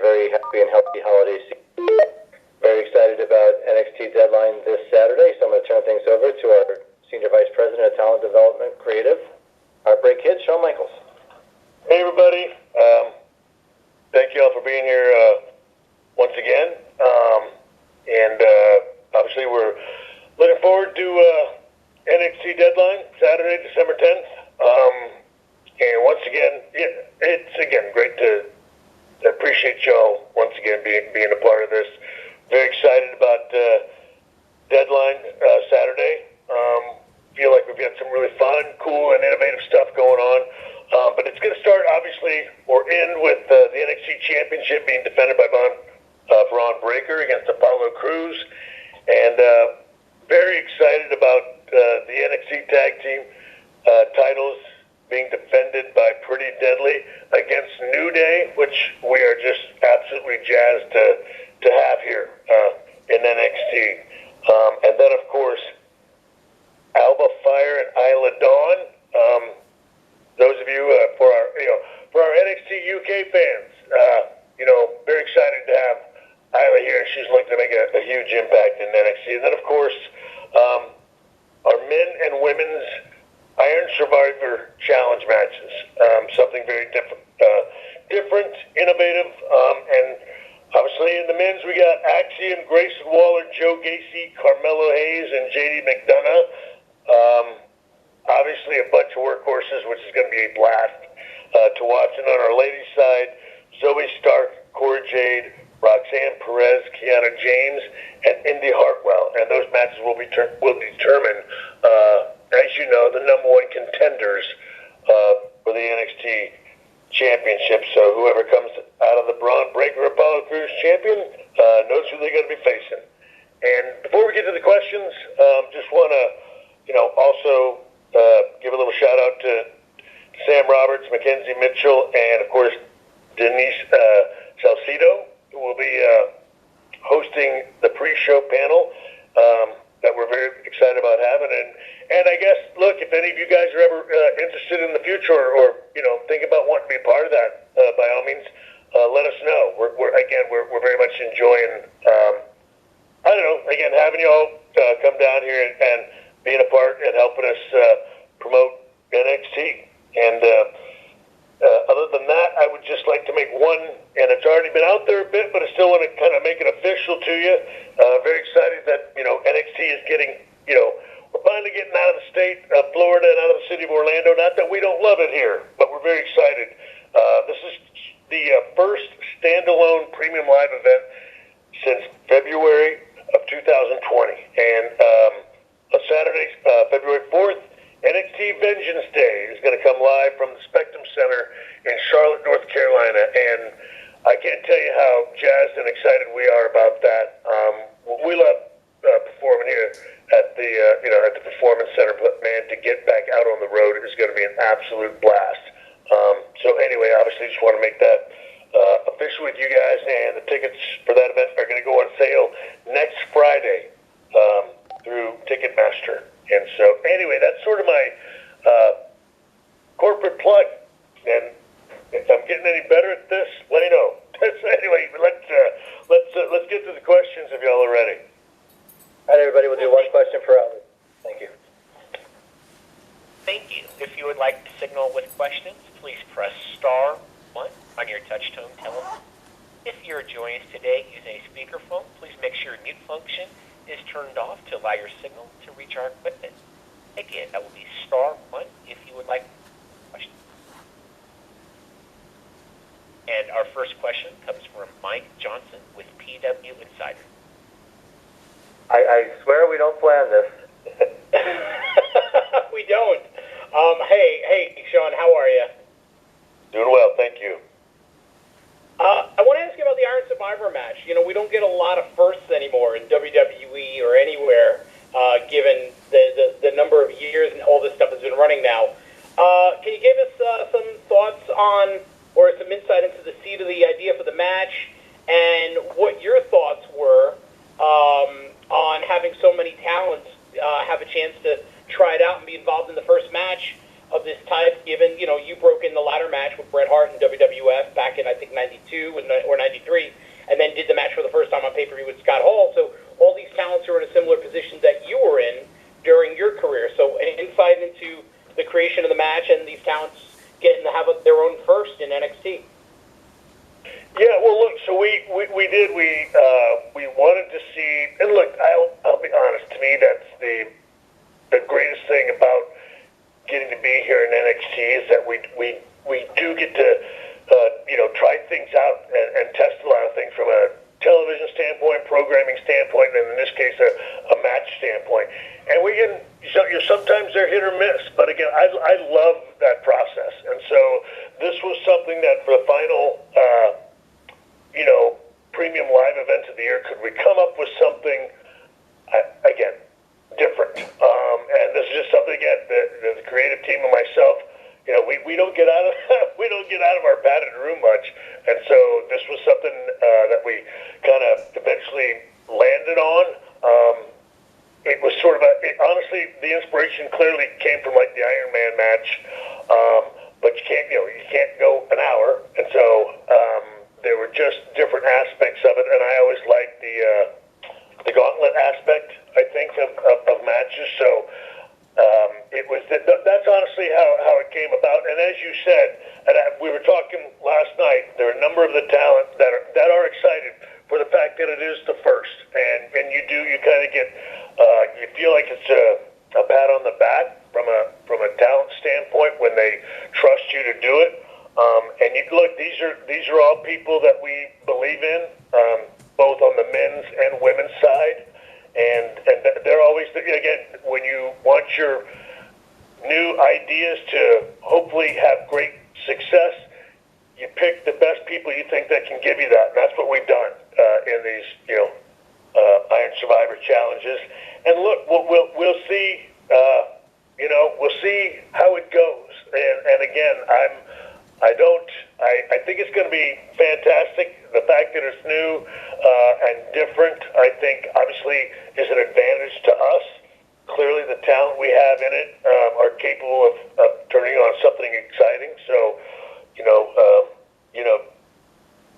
very happy and healthy holiday season. Very excited about NXT Deadline this Saturday, so I'm going to turn things over to our Senior Vice President of Talent Development Creative, Heartbreak Kid, Shawn Michaels. Hey, everybody. Thank you all for being here once again. And obviously, we're looking forward to NXT Deadline, Saturday, December 10th. And once again, it's great to appreciate y'all once again being a part of this. Very excited about Deadline Saturday. Feel like we've got some really fun, cool, and innovative stuff going on. But it's going to start, obviously, or end with the NXT Championship being defended by Braun Breaker against Apollo Crews. And very excited about the NXT Tag Team titles being defended by Pretty Deadly against New Day, which we are just absolutely jazzed to have here in NXT. And then, of course, Alba Fire and Isla Dawn. Those of you for our NXT UK fans, very excited to have Isla here. She's looking to make a huge impact in NXT. And then, of course, our men and women's Iron Survivor Challenge matches. Something very different, innovative, and obviously in the men's we got Axiom, Grayson Waller, Joe Gacy, Carmelo Hayes, and JD McDonough. Obviously a bunch of workhorses, which is going to be a blast to watch. And on our ladies' side, Zoe Stark, Cora Jade, Roxanne Perez, Kiana James, and Indy Hartwell. And those matches will determine, as you know, the number one contenders for the NXT Championship. So whoever comes out of the Braun Breaker Apollo Crews champion knows who they're going to be facing. And before we get to the questions, just want to, also give a little shout out to Sam Roberts, Mackenzie Mitchell, and of course Denise Salcido, who will be hosting the pre-show panel that we're very excited about having. And I guess, look, if any of you guys are ever interested in the future or think about wanting to be a part of that, by all means, let us know. We're very much enjoying, having you all come down here and being a part and helping us promote NXT. And other than that, I would just like to make one, and it's already been out there a bit, but I still want to kind of make it official to you. Very excited that, NXT is getting, we're finally getting out of the state of Florida and out of the city of Orlando. Not that we don't love it here, but we're very excited. This is the first standalone premium live event since February of 2020. And on Saturday, February 4th, NXT Vengeance Day is going to come live from the Spectrum Center in Charlotte, North Carolina. And I can't tell you how jazzed and excited we are about that. We love performing here at the Performance Center, but man, to get back out on the road is going to be an absolute blast. So anyway, obviously just want to make that official with you guys, and the tickets for that event are going to go on sale next Friday through Ticketmaster. And so anyway, that's sort of my corporate plug. And if I'm getting any better at this, let me know. Anyway, let's get to the questions if y'all are ready. All right, everybody, we'll do one question per hour. Thank you. Thank you. If you would like to signal with questions, please press *1 on your touch-tone telephone. If you're joining us today using a speakerphone, please make sure mute function is turned off to allow your signal to reach our equipment. Again, that will be *1 if you would like a question. And our first question comes from Mike Johnson with PW Insider. I swear we don't plan this. We don't. Hey, Shawn, how are you? Doing well, thank you. I want to ask you about the Iron Survivor match. We don't get a lot of firsts anymore in WWE or anywhere, given the number of years and all this stuff has been running now. Can you give us some thoughts on, or some insight into the seed of the idea for the match, and what your thoughts were on having so many talents have a chance to try it out and be involved in the first match? of this type, given, you broke in the ladder match with Bret Hart in WWF back in, I think, 92 or 93, and then did the match for the first time on pay-per-view with Scott Hall. So all these talents are in a similar position that you were in during your career. So an insight into the creation of the match and these talents getting to have their own first in NXT. Yeah, well, look, so we wanted to see, and look, I'll be honest, to me that's the greatest thing about getting to be here in NXT is that we do get to try things out and test a lot of things from a television standpoint, programming standpoint, and in this case a match standpoint. And we can, sometimes they're hit or miss, but again, I love that process. And so this was something that for the final premium live event of the year, could we come up with something, again, different? And this is just something, again, the creative team and myself, we don't get out of our padded room much, and so this was something that we kind of eventually landed on. It was sort of honestly, the inspiration clearly came from like the Iron Man match, but you can't go an hour, and so there were just different aspects of it, and I always liked the gauntlet aspect, I think, of matches. So it was that's honestly how it came about. And as you said, and we were talking last night, there are a number of the talent that are excited for the fact that it is the first, and you kind of get you feel like it's a pat on the back from a talent standpoint when they trust you to do it. And you look, these are all people that we believe in, both on the men's and women's side, and they're always, again, when you want your new ideas to hopefully have great success, you pick the best people you think that can give you that, and that's what we've done in these Iron Survivor challenges. And look, we'll see, we'll see how it goes. And again, I think it's going to be fantastic. The fact that it's new and different, I think, obviously is an advantage to us. Clearly, the talent we have in it are capable of turning on something exciting. So,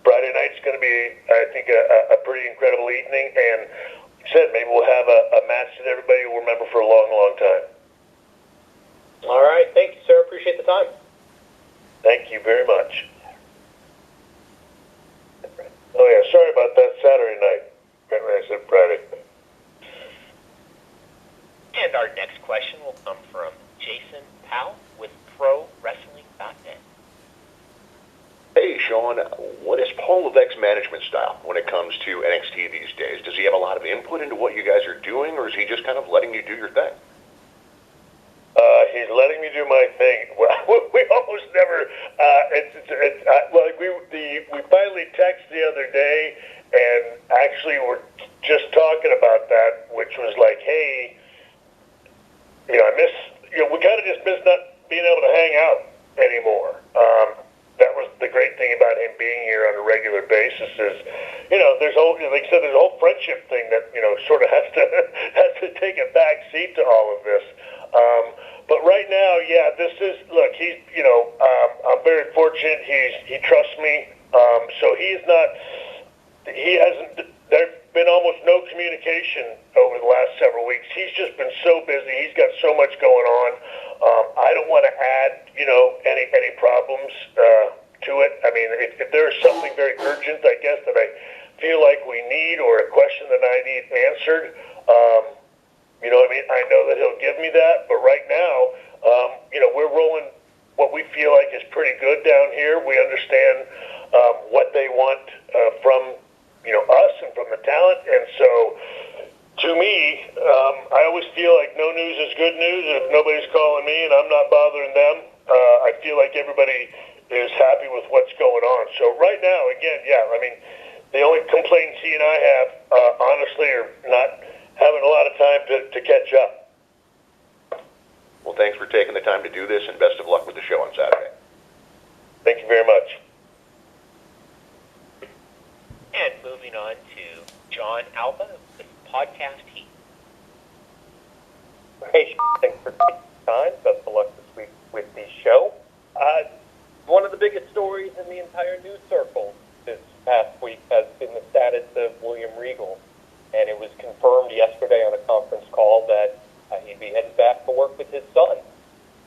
Friday night's going to be, I think, a pretty incredible evening. And like I said, maybe we'll have a match that everybody will remember for a long, long time. All right. Thank you, sir. Appreciate the time. Thank you very much. Oh, yeah, sorry about that Saturday night. Apparently I said Friday. And our next question will come from Jason Powell with ProWrestling.net. Hey, Shawn, what is Paul Levesque's management style when it comes to NXT these days? Does he have a lot of input into what you guys are doing, or is he just kind of letting you do your thing? He's letting me do my thing. We almost never. We finally texted the other day, and actually we're just talking about that, which was like, hey, I miss. We kind of just miss not being able to hang out anymore. That was the great thing about him being here on a regular basis. Is there's like I said, there's a whole friendship thing that sort of has to take a back seat to all of this. But right now, yeah, this is, look, he's, I'm very fortunate. He trusts me. So there's been almost no communication over the last several weeks. He's just been so busy. He's got so much going on. I don't want to add, any problems to it. I mean, if there's something very urgent, I guess, that I feel like we need, or a question that I need answered, you know what I mean? I know that he'll give me that, but right now, we're rolling what we feel like is pretty good down here. We understand what they want from, us and from the talent, and so to me, I always feel like no news is good news. If nobody's calling me and I'm not bothering them, I feel like everybody is happy with what's going on. So right now, again, yeah, I mean, the only complaints he and I have, honestly, are not having a lot of time to catch up. Well, thanks for taking the time to do this, and best of luck with the show on Saturday. Thank you very much. And moving on to John Alba with Podcast Heat. Hey, thanks for taking the time. Best of luck this week with the show. One of the biggest stories in the entire news circle this past week has been the status of William Regal, and it was confirmed yesterday on a conference call that he'd be heading back to work with his son.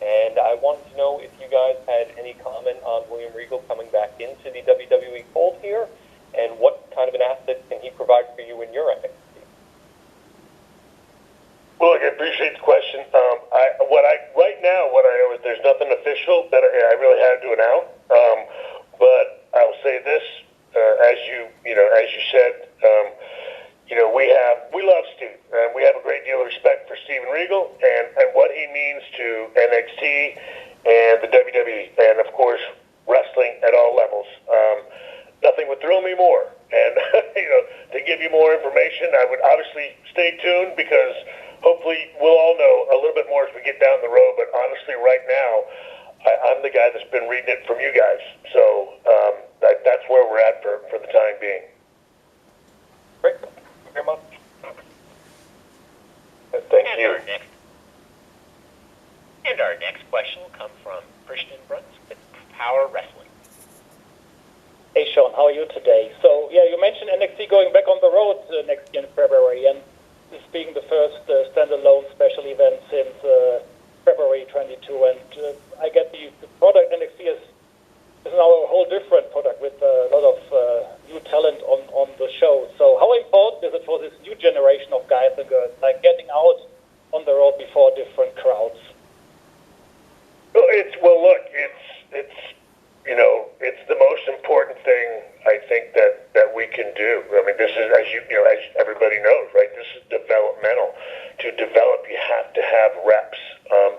And I wanted to know if you guys had any comment on William Regal coming back into the WWE fold here, and what kind of an asset can he provide for you in your NXT? Well, look, I appreciate the question. Right now, what I know is there's nothing official that I really had to announce. But I'll say this, as you said, we love Steve, and we have a great deal of respect for Steven Regal and what he means to NXT and the WWE, and of course wrestling at all levels. Nothing would thrill me more, and to give you more information, I would obviously stay tuned, because hopefully we'll all know a little bit more as we get down the road. But honestly, right now, I'm the guy that's been reading it from you guys, so that's where we're at for the time being. Great. Thank you very much. Thank you. Our next question will come from Christian Bruns with Power Wrestling. Hey, Shawn, how are you today? So, yeah, you mentioned NXT going back on the road next year in February, and this being the first standalone special event since February 22, and I get the product NXT is now a whole different product with a lot of new talent on the show. So how important is it for this new generation of guys and girls, like getting out on the road before different crowds? It's the most important thing I think that we can do. I mean, this is, as everybody knows, right? This is developmental. To develop, you have to have reps.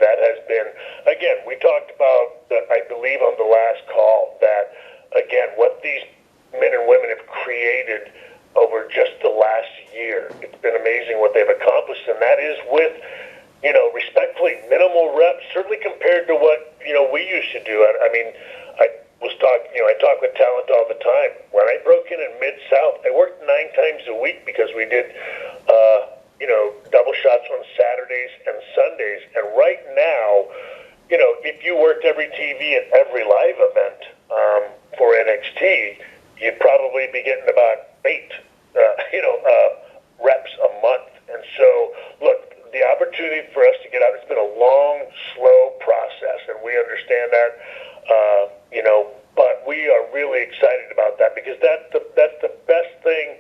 That has been, again, we talked about, I believe on the last call, that, again, what these men and women have created over just the last year, it's been amazing what they've accomplished, and that is with, respectfully, minimal reps, certainly compared to what, we used to do. I talk with talent all the time. When I broke in Mid-South, I worked 9 times a week because we did, double shots on Saturdays and Sundays. And right now, if you worked every TV and every live event for NXT, you'd probably be getting about 8, reps a month. And so, look, the opportunity for us to get out, it's been a long, slow process, and we understand that, but we are really excited about that, because that's the best thing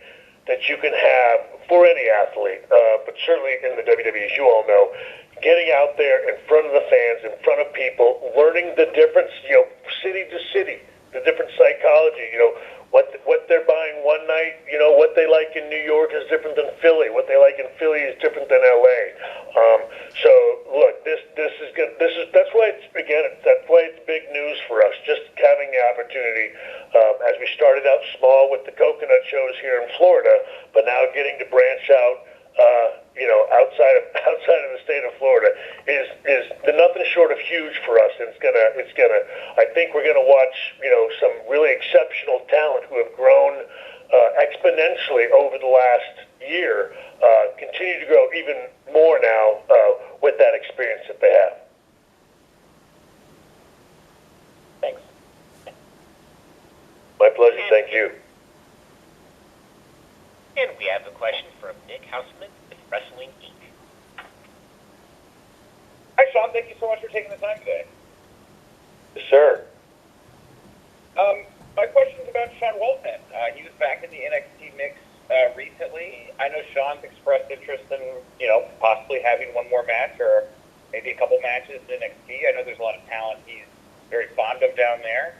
that you can have for any athlete, but certainly in the WWE, as you all know, getting out there in front of the fans, in front of people, learning the difference, city to city, the different psychology, what they're buying one night, what they like in New York is different than Philly. What they like in Philly is different than LA. So look, that's why it's big news for us. Just having the opportunity, as we started out small with the coconut shows here in Florida, but now getting to branch out, outside of the state of Florida is nothing short of huge for us. And it's gonna. I think we're gonna watch, some really exceptional talent who have grown exponentially over the last year, continue to grow even more now with that experience that they have. Thanks. My pleasure. Thank you. And we have a question from Nick Hausman with Wrestling Inc. Hi, Shawn. Thank you so much for taking the time today. Yes, sir. My question is about Shawn Waltman. He was back in the NXT mix recently. I know Shawn's expressed interest in, possibly having one more match or maybe a couple matches in NXT. I know there's a lot of talent he's very fond of down there.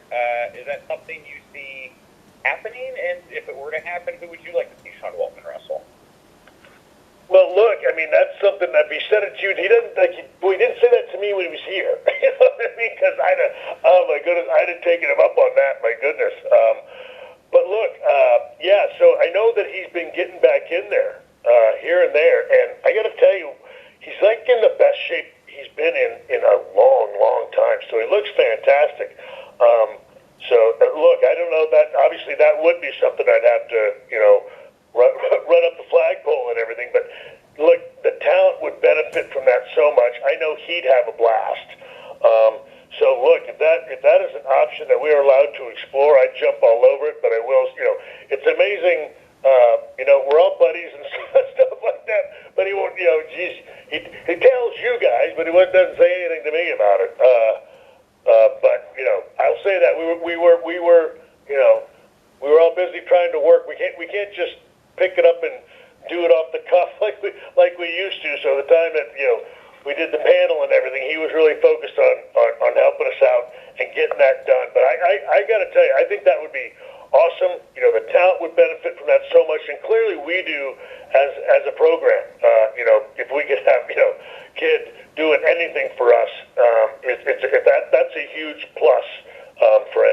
Is that something you see happening? And if it were to happen, who would you like to see Shawn Waltman wrestle? Well, look, that's something that he said it to you. He didn't say that to me when he was here. You know what I mean? Because oh my goodness, I'd have taken him up on that. My goodness. But look, so I know that he's been getting back in there here and there, and I got to tell you, he's like in the best shape he's been in a long, long time. So he looks fantastic. Look, I don't know that. Obviously, that would be something I'd have to, run up the flagpole and everything. But look, the talent would benefit from that so much. I know he'd have a blast. So look, if that is an option that we are allowed to explore, I'd jump all over it. But I will, it's amazing. We're all buddies and stuff like that. But he won't, he tells you guys, but he doesn't say anything to me about it. But I'll say that we were all busy trying to work. We can't just pick it up and do it off the cuff like we used to. So the time that we did the panel and everything, he was really focused on helping us out and getting that done. But I got to tell you, I think that would be awesome. The talent would benefit from that so much, and clearly we do as a program. If we could have Kid doing anything for us, that's a huge plus for